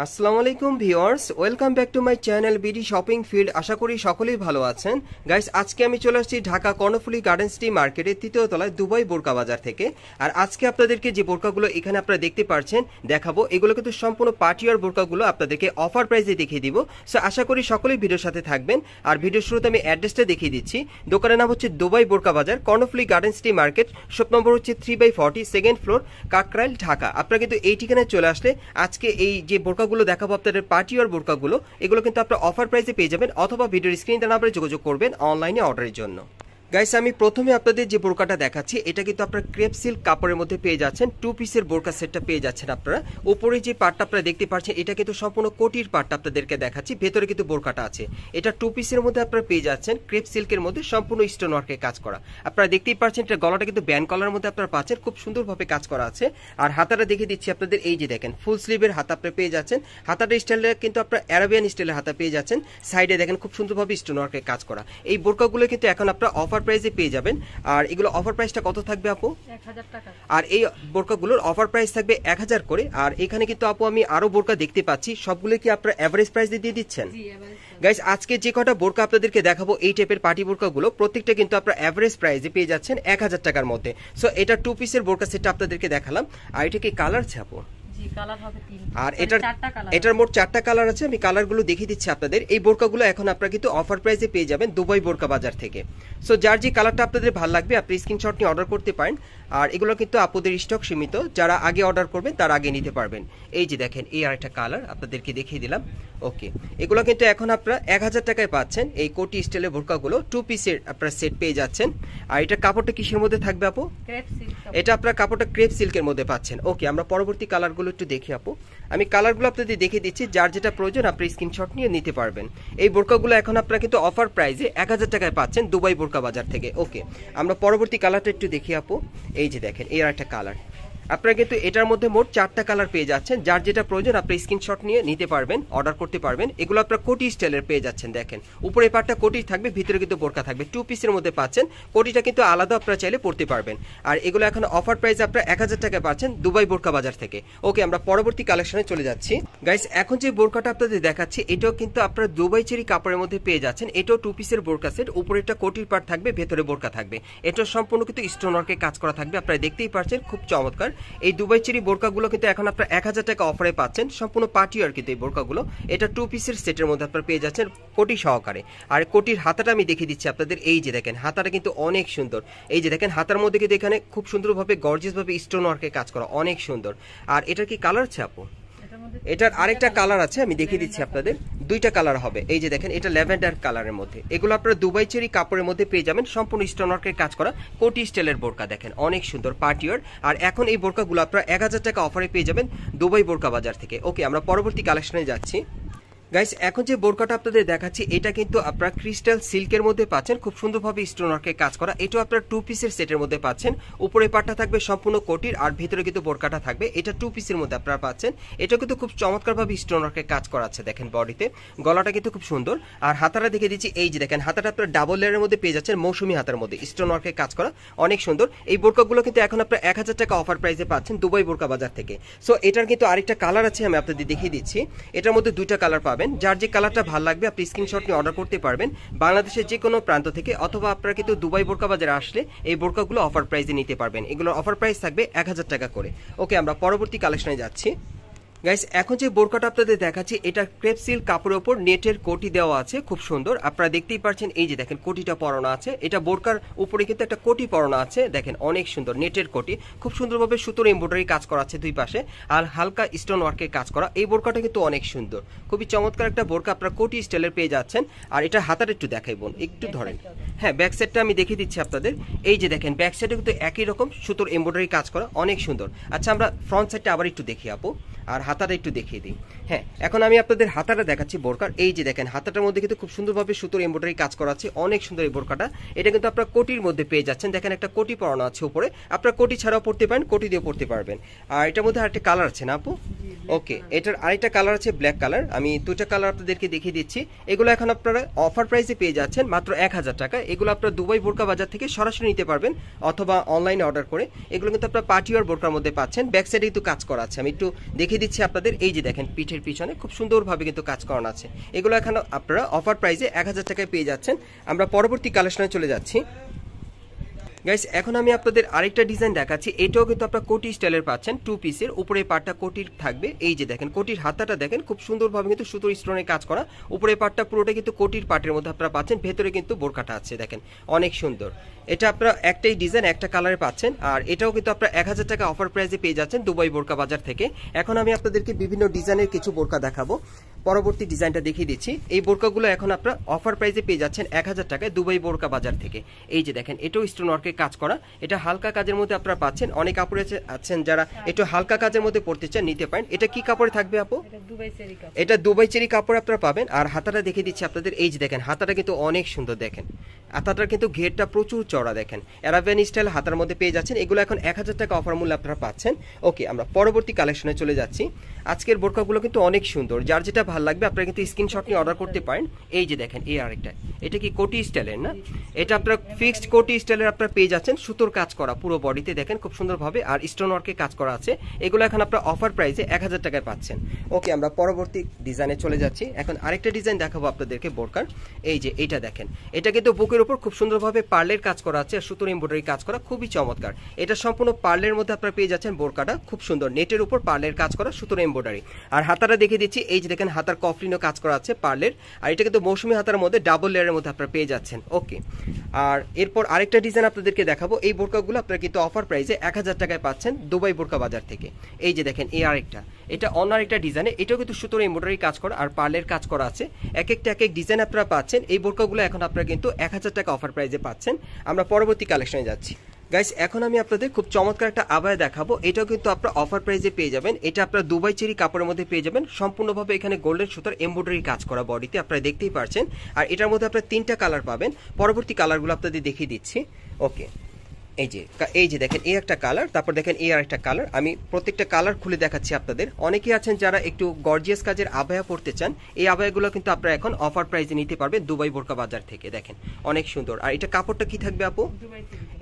আসসালামু আলাইকুম viewers, welcome back to my channel BD shopping field. আশা করি সকলেই ভালো আছেন। গাইস, আজকে আমি চলে আসছি ঢাকা কর্ণফুলী গার্ডেন সিটি মার্কেটের তৃতীয় তলায় দুবাই বোরকা বাজার থেকে। আর আজকে আপনাদেরকে যে বোরকাগুলো এখানে আপনারা দেখতে পাচ্ছেন দেখাবো, এগুলো কিন্তু সম্পূর্ণ পার্টিওয়ার বোরকাগুলো আপনাদেরকে অফার প্রাইসে দেখিয়ে দিব। সো আশা করি সকলেই ভিডিওর সাথে থাকবেন। আর ভিডিওর শুরুতে আমি অ্যাড্রেসটা দেখিয়ে দিচ্ছি। দোকানের নাম হচ্ছে দুবাই বোরকা বাজার, Karnaphuli garden city market, shop number হচ্ছে 3/40, সেকেন্ড ফ্লোর, কাকরাইল, ঢাকা। আপনারা কিন্তু এই ঠিকানায় চলে আসলে আজকে এই যে বোরকাগুলো দেখাবো আপনাদের পার্টিওয়ার বোরকাগুলো, এগুলো কিন্তু আপনারা অফার প্রাইসে পেয়ে যাবেন, অথবা ভিডিওর স্ক্রিনে দেওয়া নাম্বারে যোগাযোগ করবেন অনলাইনে অর্ডারের জন্য। গাইস, আমি প্রথমে আপনাদের যে বোরকাটা দেখাচ্ছি এটা কিন্তু আপনারা ক্রেপ সিল্ক কাপড়ের মধ্যে পেয়ে যাচ্ছেন। 2 পিসের বোরকা সেটটা পেয়ে যাচ্ছেন আপনারা। উপরে যে পার্টটা আপনারা দেখতে পাচ্ছেন এটা কিন্তু সম্পূর্ণ কোটির পার্টটা আপনাদেরকে দেখাচ্ছি, ভেতরে কিন্তু বোরকাটা আছে। এটা 2 পিসের মধ্যে আপনারা পেয়ে যাচ্ছেন ক্রেপ সিল্কের মধ্যে সম্পূর্ণ স্টোন ওয়ার্কে কাজ করা। আপনারা দেখতেই পাচ্ছেন এটা গলাটা কিন্তু ব্যান্ড কলার মধ্যে আপনারা পাচ্ছেন, খুব সুন্দরভাবে কাজ করা আছে। আর হাতাটা দেখিয়ে দিচ্ছি আপনাদের, এই যে দেখেন ফুল স্লিভের হাতা আপনারা পেয়ে যাচ্ছেন। হাতাটা স্টাইলে কিন্তু আপনারা অ্যারাবিয়ান স্টাইলের হাতা পেয়ে যাচ্ছেন। সাইডে দেখেন খুব সুন্দরভাবে স্টোন ওয়ার্কে কাজ করা। এই বোরকাগুলো কিন্তু এখন আপনারা অফার প্রাইসে পেয়ে যাবেন। আর এগুলো অফার প্রাইসটা কত থাকবে আপু? 1000 টাকা। আর এই বোরকাগুলোর অফার প্রাইস থাকবে 1000 করে। আর এখানে কিন্তু আপু আমি আরো বোরকা দেখতে পাচ্ছি, সবগুলো কি আপনারা এভারেজ প্রাইস দিয়ে দিচ্ছেন? গাইস, আজকে যে কটা বোরকা আপনাদেরকে দেখাবো এই টাইপের পার্টি বোরকাগুলো প্রত্যেকটা কিন্তু আপনারা এভারেজ প্রাইসে পেয়ে যাচ্ছেন 1000 টাকার মধ্যে। সো এটা 2 পিসের বোরকা সেটটা আপনাদেরকে দেখালাম। আর এটা কি কালার আছে আপু? আর এটার মোট 4টা কালার আছে। আমি কালারগুলো দেখিয়ে দিচ্ছি আপনাদের। এই বোরকাগুলো এখন আপনারা কিন্তু অফার প্রাইসে পেয়ে যাবেন দুবাই বোরকা বাজার থেকে। সো যার যে কালারটা আপনাদের ভালো লাগবে আপনি স্ক্রিনশট নিয়ে অর্ডার করতে পারেন। আর এগুলো কিন্তু আপুদের স্টক সীমিত, যারা আগে অর্ডার করবেন তার আগে নিতে পারবেন। এই যে দেখেন এই আরেকটা কালার আপনাদেরকে দেখিয়ে দিলাম। ওকে, এগুলো কিন্তু এখন আপনারা 1000 টাকায় পাচ্ছেন। এই কোটি স্টাইলের বোরকাগুলো 2 পিসের আপনারা সেট পেয়ে যাচ্ছেন। আর এটা কাপড়টা কিসের মধ্যে থাকবে আপু? এটা আপনারা কাপড়টা ক্রেপ সিল্কের মধ্যে পাচ্ছেন। ওকে, আমরা পরবর্তী কালারগুলো একটু দেখি আপু। আমি কালারগুলো আপনাদের দেখিয়ে দিচ্ছি, যার যেটা প্রয়োজন আপনি স্ক্রিনশট নিয়ে নিতে পারবেন। এই বোরকাগুলো এখন আপনারা কিন্তু অফার প্রাইসে 1000 টাকায় পাচ্ছেন দুবাই বোরকা বাজার থেকে। ওকে, আমরা পরবর্তী কালারটা একটু দেখি আপু। এই যে দেখেন এই একটা কালার, আপনারা কিন্তু এটার মধ্যে মোট 4টা কালার পেয়ে যাচ্ছেন। যার যেটা প্রয়োজন আপনি স্ক্রিনশট নিয়ে নিতে পারবেন, অর্ডার করতে পারবেন। এগুলো আপনারা কোটি স্টাইলের পেয়ে যাচ্ছেন। দেখেন উপরে পাটটা কোটি থাকবে, ভিতরে কিন্তু বোরকা থাকবে। 2 পিসের মধ্যে পাচ্ছেন, কোটিটা কিন্তু আলাদা আপনারা চাইলে পড়তে পারবেন। আর এগুলো এখন অফার প্রাইসে আপনারা 1000 টাকায় পাচ্ছেন দুবাই বোরকা বাজার থেকে। ওকে, আমরা পরবর্তী কালেকশনে চলে যাচ্ছি। গাইস, এখন যে বোরকাটা আপনাদের দেখাচ্ছি এটাও কিন্তু আপনারা দুবাই চেরি কাপড়ের মধ্যে পেয়ে যাচ্ছেন। এটাও 2 পিসের বোরকা সেট, উপরে একটা কোটির পাট থাকবে, ভেতরে বোরকা থাকবে। এটা সম্পূর্ণ কিন্তু স্টোন ওয়ার্কে কাজ করা থাকবে। আপনারা দেখতেই পাচ্ছেন খুব চমৎকার। এই দুবাই চেরি বোরকাগুলো কিন্তু এখন আপনারা 1000 টাকা অফারে পাচ্ছেন, সম্পূর্ণ পার্টিওয়ার কিন্তু এই বোরকাগুলো। এটা 2 পিসের সেটের মধ্যে আপনারা পেয়ে যাচ্ছেন কোটি সহকারে। আর কোটির হাতাটা আমি দেখিয়ে দিচ্ছি আপনাদের। এই যে দেখেন হাতাটা কিন্তু অনেক সুন্দর। এই যে দেখেন হাতার মধ্যে কিন্তু এখানে খুব সুন্দরভাবে গর্জিয়াস ভাবে স্টোন ওয়ার্কে কাজ করা, অনেক সুন্দর। আর এটার কি কালার আছে আপু? এটার আরেকটা কালার আছে, আমি দেখিয়ে দিচ্ছি আপনাদের। 2টা কালার হবে। এই যে দেখেন এটা ল্যাভেন্ডার কালারের মধ্যে। এগুলো আপনারা দুবাই চেরি কাপড়ের মধ্যে পেয়ে যাবেন, সম্পূর্ণ স্টোন ওয়ার্কের কাজ করা কোটি স্টাইলের বোরকা। দেখেন অনেক সুন্দর পার্টিওয়ার। আর এখন এই বোরকাগুলো আপনারা 1000 টাকা অফারে পেয়ে যাবেন দুবাই বোরকা বাজার থেকে। ওকে, আমরা পরবর্তী কালেকশনে যাচ্ছি। গাইস, এখন যে বোরকাটা আপনাদের দেখাচ্ছি এটা কিন্তু আপনারা ক্রিস্টাল সিল্কের মধ্যে পাচ্ছেন, খুব সুন্দরভাবে স্টোন ওয়ার্কে কাজ করা। এটাও আপনারা 2 পিসের সেটের মধ্যে পাচ্ছেন। উপরে পাটটা থাকবে সম্পূর্ণ কোটির, আর ভিতরে কিন্তু বোরকাটা থাকবে। এটা 2 পিসের মধ্যে আপনারা পাচ্ছেন। এটা কিন্তু খুব চমৎকারভাবে স্টোন ওয়ার্কে কাজ করা আছে। দেখেন বডিতে গলাটা কিন্তু খুব সুন্দর। আর হাতাটা দেখে দিচ্ছি, এই যে দেখেন হাতাটা আপনারা ডাবল লেয়ারের মধ্যে পেয়ে যাচ্ছেন, মৌসুমী হাতার মধ্যে স্টোন ওয়ার্কে কাজ করা, অনেক সুন্দর। এই বোরকাগুলো কিন্তু এখন আপনারা 1000 টাকা অফার প্রাইসে পাচ্ছেন দুবাই বোরকা বাজার থেকে। সো এটার কিন্তু আরেকটা কালার আছে, আমি আপনাদের দেখিয়ে দিচ্ছি। এটার মধ্যে 2টা কালার পাবেন। যার যে কালারটা ভালো লাগবে আপনি স্ক্রিনশট নিয়ে অর্ডার করতে পারবেন বাংলাদেশের যে কোনো প্রান্ত থেকে, অথবা আপনারা কিন্তু দুবাই বোরকা বাজারে আসলে এই বোরকাগুলো অফার প্রাইসে নিতে পারবেন। এগুলোর অফার প্রাইস থাকবে 1000 টাকা করে। ওকে, আমরা পরবর্তী কালেকশনে যাচ্ছি। গাইস, এখন যে বোরকাটা আপনাদের দেখাচ্ছি এটা ক্রেপ সিল্ক কাপড়ের উপর নেটের কোটি দেওয়া আছে, খুব সুন্দর। আপনারা দেখতেই পাচ্ছেন এই যে দেখেন কোটিটা পরানো আছে। এটা বোরকার উপরে কিন্তু একটা কোটি পরানো আছে, দেখেন অনেক সুন্দর নেটের কোটি, খুব সুন্দরভাবে সুতোর এমব্রয়ডারি কাজ করা আছে 2 পাশে, আর হালকা স্টোন ওয়ার্কের কাজ করা। এই বোরকাটা কিন্তু অনেক সুন্দর, খুবই চমৎকার একটা বোরকা আপনারা কোটি স্টাইলের পেয়ে যাচ্ছেন। আর এটা হাতাটা একটু দেখাই বোন, একটু ধরেন। হ্যাঁ, ব্যাক সাইডটা আমি দেখিয়ে দিচ্ছি আপনাদের। এই যে দেখেন ব্যাক সাইডে কিন্তু একই রকম সুতোর এমব্রয়ডারি কাজ করা, অনেক সুন্দর। আচ্ছা, আমরা ফ্রন্ট সাইডটা আবার একটু দেখি আপু, আর হাতাটা একটু দেখিয়ে দিই। হ্যাঁ, এখন আমি আপনাদের হাতাটা দেখাচ্ছি বোরকার। এই যে দেখেন হাতাটার মধ্যে কিন্তু খুব সুন্দরভাবে সুতোর এমব্রয়ডারি কাজ করা আছে, অনেক সুন্দর এই বোরকাটা। এটা কিন্তু আপনারা কোটির মধ্যে পেয়ে যাচ্ছেন। দেখেন একটা কোটি পরানো আছে উপরে, আপনারা কোটি ছাড়াও পড়তে পারেন, কোটি দিয়ে পড়তে পারবেন। আর এটার মধ্যে আরেকটা কালার আছে না আপু? ওকে, এটার আরেকটা কালার আছে ব্ল্যাক কালার। আমি 2টা কালার আপনাদেরকে দেখিয়ে দিচ্ছি। এগুলো এখন আপনারা অফার প্রাইসে পেয়ে যাচ্ছেন মাত্র 1000 টাকা। এগুলো আপনারা দুবাই বোরকা বাজার থেকে সরাসরি নিতে পারবেন, অথবা অনলাইনে অর্ডার করে। এগুলো কিন্তু আপনারা পার্টিওয়ার বোরকার মধ্যে পাচ্ছেন। ব্যাক সাইডে কিন্তু কাজ করা আছে, আমি একটু দেখিয়ে দিচ্ছি যাচ্ছি আপনাদের এই যে দেখেন পিঠের পিছনে খুব সুন্দরভাবে কিন্তু কাজ করানো আছে। এগুলো এখন আপনারা অফার প্রাইসে 1000 টাকায় পেয়ে যাচ্ছেন। আমরা পরবর্তী কালেকশনে চলে যাচ্ছি। গাইস এখন আমি আপনাদের আরেকটা ডিজাইন দেখাচ্ছি। এটাও কিন্তু আপনারা কোটি স্টাইলের পাচ্ছেন, 2 পিসের উপরে পাটটা কোটির থাকবে। এই যে দেখেন কোটির হাতাটা দেখেন খুব সুন্দরভাবে কিন্তু সুতোর স্টোনের কাজ করা, উপরে পাটটা পুরোটা কিন্তু কোটির পাটের মধ্যে আপনারা পাচ্ছেন, ভেতরে কিন্তু বোরকাটা আছে দেখেন অনেক সুন্দর। এটা আপনারা একটাই ডিজাইন একটা কালারে পাচ্ছেন, আর এটাও কিন্তু আপনারা 1000 টাকা অফার প্রাইসে পেয়ে যাচ্ছেন দুবাই বোরকা বাজার থেকে। এখন আমি আপনাদেরকে বিভিন্ন ডিজাইনের কিছু বোরকা দেখাবো, পরবর্তী ডিজাইনটা দেখিয়ে দিচ্ছি। এই বোরকাগুলো এখন আপনারা অফার প্রাইসে পেয়ে যাচ্ছেন 1000 টাকায় দুবাই বোরকা বাজার থেকে। এই যে দেখেন এটাও স্টোন ওয়ার্কের কাজ করা, এটা হালকা কাজের মধ্যে আপনারা পাচ্ছেন। অনেক কাপড় আছেন যারা একটু হালকা কাজের মধ্যে পড়তে চান, নিতে পারেন। এটা কি কাপড়ে থাকবে আপু? এটা দুবাই চেরি কাপড় আপনারা পাবেন। আর হাতাটা দেখিয়ে দিচ্ছি আপনাদের, এই যে দেখেন হাতাটা কিন্তু অনেক সুন্দর দেখেন, হাতাটার কিন্তু ঘেরটা প্রচুর চড়া দেখেন, অ্যারাবিয়ান স্টাইল হাতার মধ্যে পেয়ে যাচ্ছেন। এগুলো এখন 1000 টাকা অফার মূল্যে আপনারা পাচ্ছেন। ওকে, আমরা পরবর্তী কালেকশনে চলে যাচ্ছি। আজকের বোরকাগুলো কিন্তু অনেক সুন্দর, যার যেটা ভালো লাগবে আপনারা কিন্তু স্ক্রিনশট নিয়ে অর্ডার করতে পারেন। এই যে দেখেন এই আরেকটা, এটা কি কোটি স্টাইলের না? এটা আপনারা ফিক্সড কোটি স্টাইলের আপনারা পেয়ে যাচ্ছেন, সুতোর কাজ করা পুরো বডিতে দেখেন খুব সুন্দরভাবে, আর স্টোন ওয়ার্কে কাজ করা আছে। এগুলো এখন আপনারা অফার প্রাইসে 1000 টাকায় পাচ্ছেন। ওকে, আমরা পরবর্তী ডিজাইনে চলে যাচ্ছি। এখন আরেকটা ডিজাইন দেখাবো আপনাদেরকে বোরকার। এই যে এটা দেখেন, এটা কিন্তু বুকের উপর খুব সুন্দরভাবে পার্লের কাজ করা আছে, আর সুতোর এমব্রয়ডারি কাজ করা, খুবই চমৎকার। এটা সম্পূর্ণ পার্লের মধ্যে আপনারা পেয়ে যাচ্ছেন বোরকাটা, খুব সুন্দর নেটের উপর পার্লের কাজ করা, সুতোর এমব্রয়ডারি। আর হাতাটা দেখিয়ে দিচ্ছি, এই যে দেখেন হাতার কফলিনও কাজ করা আছে পার্লের, আর এটা কিন্তু মৌসুমী হাতার মধ্যে ডাবল লেয়ারের মধ্যে আপনারা পেয়ে যাচ্ছেন। ওকে, আর এরপর আরেকটা ডিজাইন আপনাদেরকে দেখাবো। এই বোরকাগুলো আপনারা কিন্তু অফার প্রাইসে 1000 টাকায় পাচ্ছেন দুবাই বোরকা বাজার থেকে। এই যে দেখেন এই আরেকটা, এটা অন্য আরেকটা ডিজাইনে, এটাও কিন্তু সুতোর এমব্রয়ডারি কাজ করা আর পার্লের কাজ করা আছে। এক একটা এক এক ডিজাইন আপনারা পাচ্ছেন। এই বোরকাগুলো এখন আপনারা কিন্তু 1000 টাকা অফার প্রাইসে পাচ্ছেন। আমরা পরবর্তী কালেকশনে যাচ্ছি। গাইস এখন আমি আপনাদের খুব চমৎকার একটা আবায়া দেখাবো। এটাও কিন্তু আপনারা অফার প্রাইসে পেয়ে যাবেন। এটা আপনারা দুবাই চেরি কাপড়ের মধ্যে পেয়ে যাবেন, সম্পূর্ণভাবে এখানে গোল্ডেন সুতার এমব্রয়ডারি কাজ করা বডিতে আপনারা দেখতেই পারছেন। আর এটার মধ্যে আপনারা 3টা কালার পাবেন, পরবর্তী কালারগুলো আপনাদের দেখিয়ে দিচ্ছি। ওকে, এই যে দেখেন এই একটা কালার, তারপর দেখেন এই আর একটা কালার। আমি প্রত্যেকটা কালার খুলে দেখাচ্ছি আপনাদের। অনেকেই আছেন যারা একটু গর্জিয়াস কাজের আবায়া পড়তে চান, এই আবায়াগুলো কিন্তু আপনারা এখন অফার প্রাইসে নিতে পারবেন দুবাই বোরকা বাজার থেকে। দেখেন অনেক সুন্দর। আর এটা কাপড়টা কি থাকবে আপু?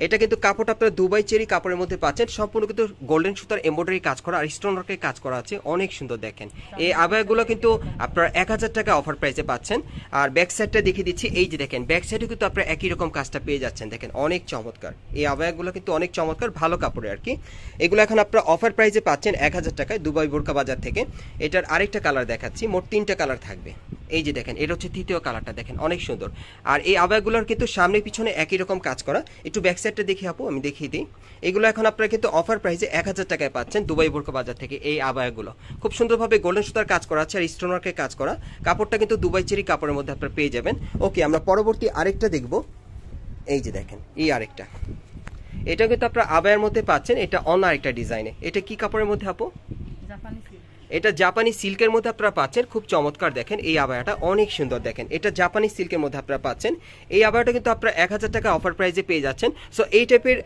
এটা কিন্তু কাপড়টা আপনারা দুবাই চেরি কাপড়ের মধ্যে পাচ্ছেন, সম্পূর্ণ কিন্তু গোল্ডেন সুতার এমব্রয়ডারি কাজ করা আর স্টোন ওয়ার্কের কাজ করা আছে, অনেক সুন্দর দেখেন। এই আবায়াগুলো কিন্তু আপনারা 1000 টাকা অফার প্রাইসে পাচ্ছেন। আর ব্যাক সাইডটা দেখিয়ে দিচ্ছি, এই যে দেখেন ব্যাক সাইডে কিন্তু আপনারা একই রকম কাজটা পেয়ে যাচ্ছেন, দেখেন অনেক চমৎকার। এই আবায়াগুলো কিন্তু অনেক চমৎকার, ভালো কাপড়ে আর কি। এগুলো এখন আপনারা অফার প্রাইসে পাচ্ছেন 1000 টাকায় দুবাই বোরকা বাজার থেকে। এটার আরেকটা কালার দেখাচ্ছি, মোট 3টা কালার থাকবে। এই যে দেখেন এটা হচ্ছে তৃতীয় কালারটা, দেখেন অনেক সুন্দর। আর এই আবায়াগুলোর কিন্তু সামনে পিছনে একই রকম কাজ করা। একটু ব্যাক সাইডটা দেখি আপু, আমি দেখিয়ে দিই। এগুলো এখন আপনারা কিন্তু অফার প্রাইসে 1000 টাকায় পাচ্ছেন দুবাই বোরকা বাজার থেকে। এই আবায়াগুলো খুব সুন্দরভাবে গোল্ডেন সুতার কাজ করা আছে আর স্টোন ওয়ার্কের কাজ করা, কাপড়টা কিন্তু দুবাই চেরি কাপড়ের মধ্যে আপনারা পেয়ে যাবেন। ওকে, আমরা পরবর্তী আরেকটা দেখব। এই যে দেখেন এই আরেকটা, এটা কিন্তু আপনারা আবায়ের মধ্যে পাচ্ছেন, এটা অন্য আরেকটা ডিজাইনে। এটা কি কাপড়ের মধ্যে আপু? এটা জাপানি সিল্কের মধ্যে আপনারা পাচ্ছেন, খুব চমৎকার দেখেন। এই আবায়াটা অনেক সুন্দর দেখেন, এটা জাপানি সিল্কের মধ্যে আপনারা পাচ্ছেন। এই আবায়াটা কিন্তু আপনারা 1000 টাকা অফার প্রাইসে পেয়ে যাচ্ছেন। সো এই টাইপের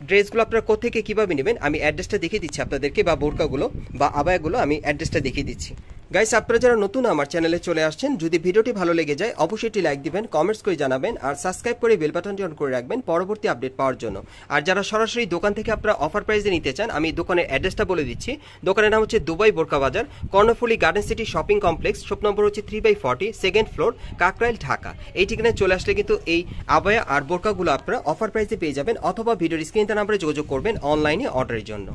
ড্রেসগুলো আপনারা কোথেকে কিভাবে নেবেন আমি অ্যাড্রেসটা দেখিয়ে দিচ্ছি আপনাদেরকে, বা বোরকাগুলো বা আবায়াগুলো আমি অ্যাড্রেসটা দেখিয়ে দিচ্ছি। গাইস আপনারা যারা নতুন আমার চ্যানেলে চলে আসছেন, যদি ভিডিওটি ভালো লেগে যায় অবশ্যই একটি লাইক দিবেন, কমেন্টস করে জানাবেন, আর সাবস্ক্রাইব করে বেল বাটনটি অন করে রাখবেন পরবর্তী আপডেট পাওয়ার জন্য। আর যারা সরাসরি দোকান থেকে আপনারা অফার প্রাইসে নিতে চান, আমি দোকানের অ্যাড্রেসটা বলে দিচ্ছি। দোকানের নাম হচ্ছে দুবাই বোরকা বাজার, Karnaphuli garden city shopping complex, shop number হচ্ছে 3/40, সেকেন্ড ফ্লোর, কাকরাইল, ঢাকা। এই ঠিকানায় চলে আসলে কিন্তু এই আবায়া আর বোরকাগুলো আপনারা অফার প্রাইসে পেয়ে যাবেন, অথবা ভিডিওর স্ক্রিনে নাম্বারে যোগাযোগ করবেন অনলাইনে অর্ডারের জন্য।